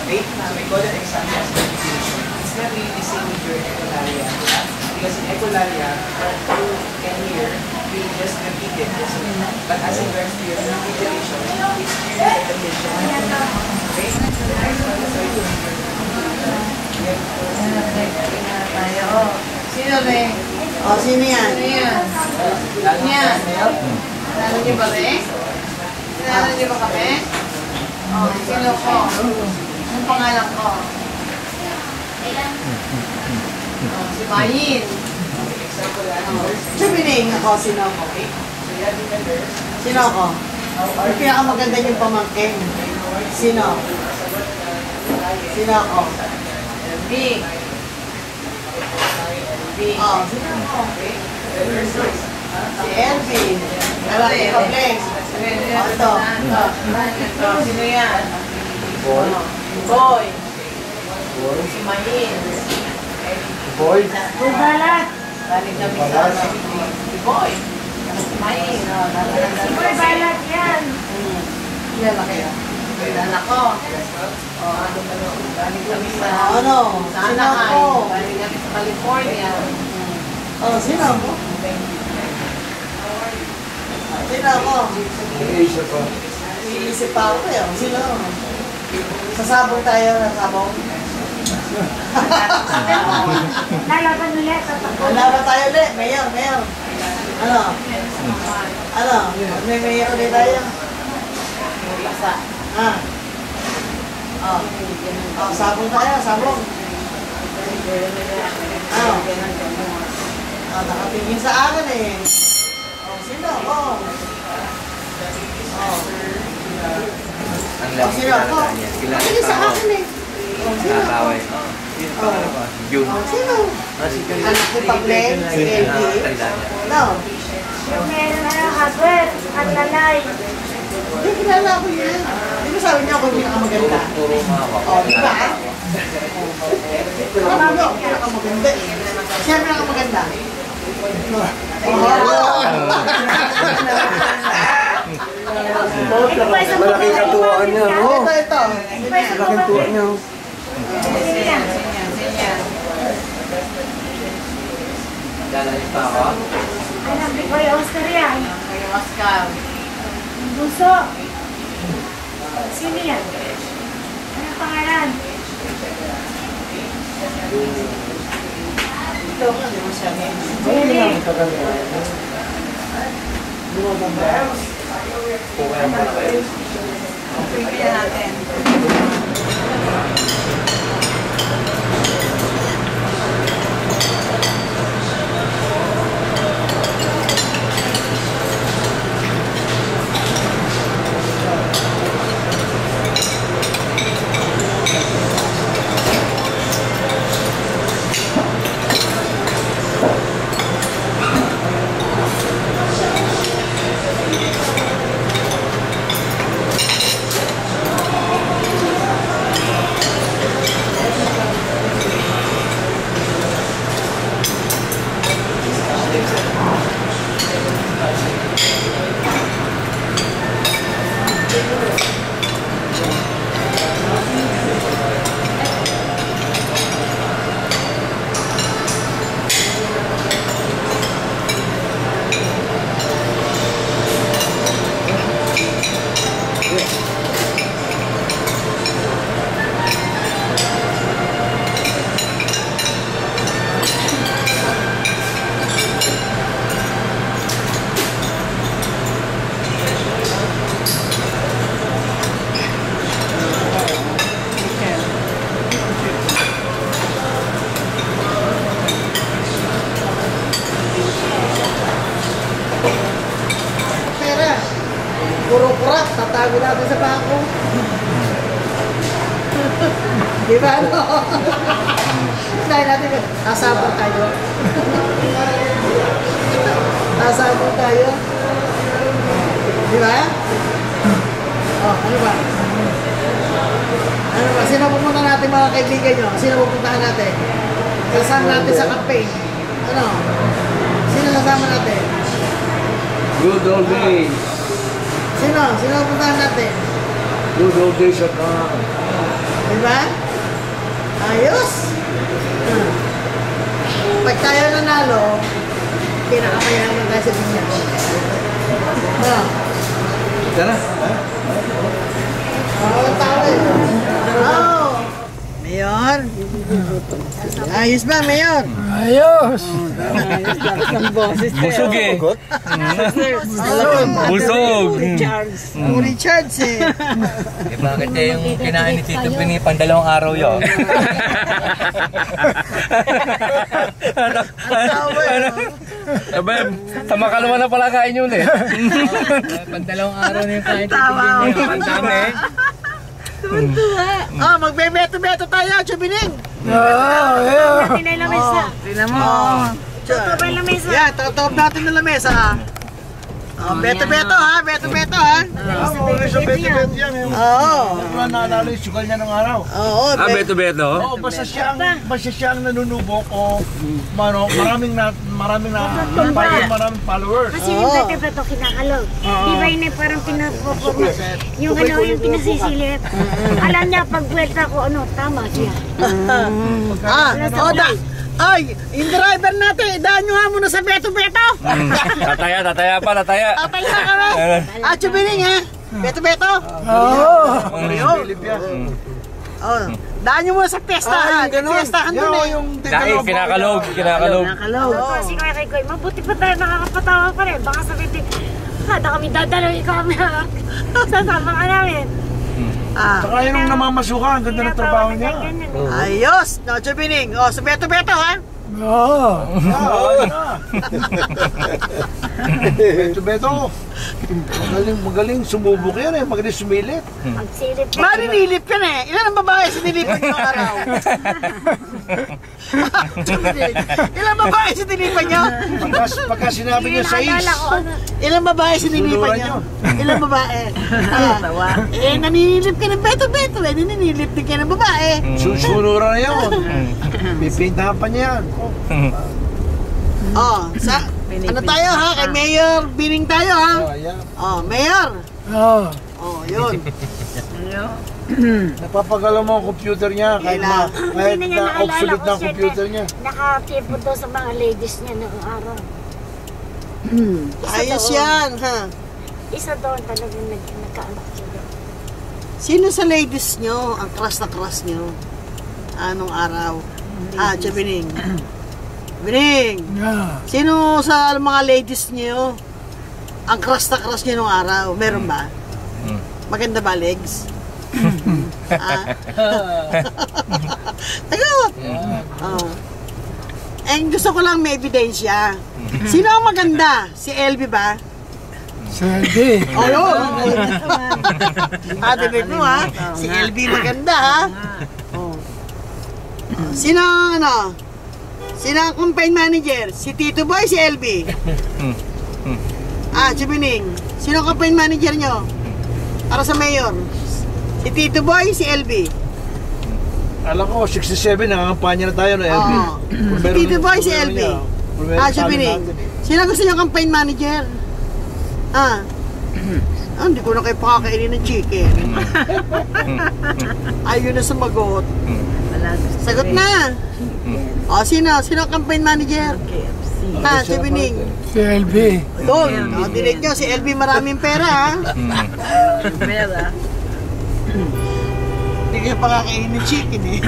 Okay? So we call it exam classification. It's not really the same with your echolalia. Because in echolalia, what you can hear, you just repeat it. But as in terms of your articulation, it's clear repetition. Okay? So the next one is going to be Sino ba? O, sino yan? Sino yan? Yan. Nalala niyo ba ba? Nalala niyo ba kami? O, sino ko? Anong pangalan ko? O, si Mayin. Sabihin ako, sino ako? Sino ako? Yung pinakamaganda yung pamangkin. Sino? Sino ako? B. Oh, sino ako? Si Elvin. Lalaki ka, Blaze. Ito. Sino yan? Boy. Si Mayin. Boy. Boy Balat. Balik kami sa si Boy. Si Mayin. Si Boy Balat yan. Lalaki yan. Anak ko. Balik kami sa Anaheim. Balik kami sa California. Sino ako? Sino ako? Asia pa. Iisip pa ako eh. Sino? Sasabong tayo na sabong. Lalaban ulit. Lalaban tayo ulit. Mayor. Ano? May mayor ulit tayo. Sabong tayo, sabong. Nakatingin sa akin eh. Sino? Sino ako? Nakatingin sa akin eh. Sino ako? Sino? Anak ko pa-play? Si Eddie? No. Yung meron na hardware at lalay. Hindi, kilala ko yan. Di ba sabi niya ako yung pinakamaganda? Di ba? Marami ako pinakamaganda. Siya pinakamaganda. Malaking katuwaan niya, no? Ito. Malaking katuwaan niya. Sinyan. Dalahin pa ako. Ay, nabi ko yung Oscar yan. Kay Oscar. Buso. Sino yan? Anong pangalan? Ito ka, di mo siya ngayon. Jerry. Pipilihan natin. Puro kurat, tatago natin sa bako. Di ba, no? Dahil natin, nasabot tayo. Nasabot tayo. Di ba? Ano ba? Ano ba? Sino pupunta natin mga kaibigan nyo? Sino pupuntahan natin? Kasama natin sa campaign. Ano? Sino kasama natin? Good old days. Sino? Sino pupuntahan natin? Good old days at Diba? Ayos. Pag tayo nanalo, pinakamayaman tayo sa dunya. Tara. Oh. Mayor. Ayos ba, Mayor? Ayos! Busog eh. Busog. Uri Charles eh. Eh, bakit eh yung kinain ni Tito Pini pandalawang araw yun? Aba, sa makalawa na pala kain yun eh. Pandalawang araw na yung kain Tito Pini. Ang dami eh. Magbe-beto-beto tayo, Chubining. Tinay na mesa. Tingnan mo. Tutubay na mesa. Yeah, tatawag natin na lamesa ha. Beto-beto ha, beto-beto ha. Oo. Wala naalala yung sugal niya ng araw. Oo. Beto-beto? Oo, basta siya ang nanunubok o maraming followers. Kasi yung beto-beto kinakalog. Di ba yun parang pinapoporma? Yung yung pinasisilip. Alam niya, pag buwelta ko, tama siya. Ay, yung driver natin, idaan nyo nga muna sa beto-beto. Tataya pa. Tatay na kami. Chubining ha. Beto-beto. Daan nyo muna sa pestahan. Pestahan dun eh. Dahil kinakalog. Kasi kaya kay mabuti pa tayo nakakapatawa pa rin. Baka sabihin, kada kami dadalaw yung camera. Sasama ka namin. Saka yun ang namamasukan, ang ganda ng trabaho niya. Ayos. No, Chubining. Sa beto-beto ha. Beto, magaling sumubok yan eh, magaling sumilip. Magsilip. Maninilip ka na eh. Ilan ang babae sinilipan nyo araw? Ilan babae sinilipan nyo? Pagka sinabi niya sa Ilan babae sinilipan nyo? Ilan babae? Naninilip ka ng beto-beto eh. Naninilip din ka ng babae. susunuran na yun. Pipintahan pa niya yan. Ano tayo ha? Kay Mayor Bining tayo ha? Mayor. Yun. Napapagalaw mo ang computer niya kahit na-obsolete na ang computer niya. Nakatipo daw sa mga ladies niya noong araw. Ayos yan ha? Isa doon talagang nagkaanak siya. Sino sa ladies nyo ang crush na crush nyo? Anong araw? Bining. Bining! Sino sa mga ladies nyo ang crush na crush nyo nung araw? Meron ba? Maganda ba legs? Tagot! Gusto ko lang may ebidensya. Sino ang maganda? Si LB ba? Si LB. Yun! Dinig mo ha? Si LB maganda ha? Sino ang campaign manager? Si Tito Boy, si LB? Chubining. Sino ang campaign manager nyo? Para sa mayor? Si Tito Boy, si LB? Alam ko, 67, nangangampanya na tayo na LB. Si Tito Boy, si LB? Chubining. Sino gusto nyo campaign manager? Hindi ko na kayo pakakainin ng chicken. Ayun na sumagot. Sagot na. Sino ang campaign manager? Chubining. Si LB. Doon. Dinig nyo, si LB maraming pera ha. Pera. Hindi kayo pakakainin ng chicken eh.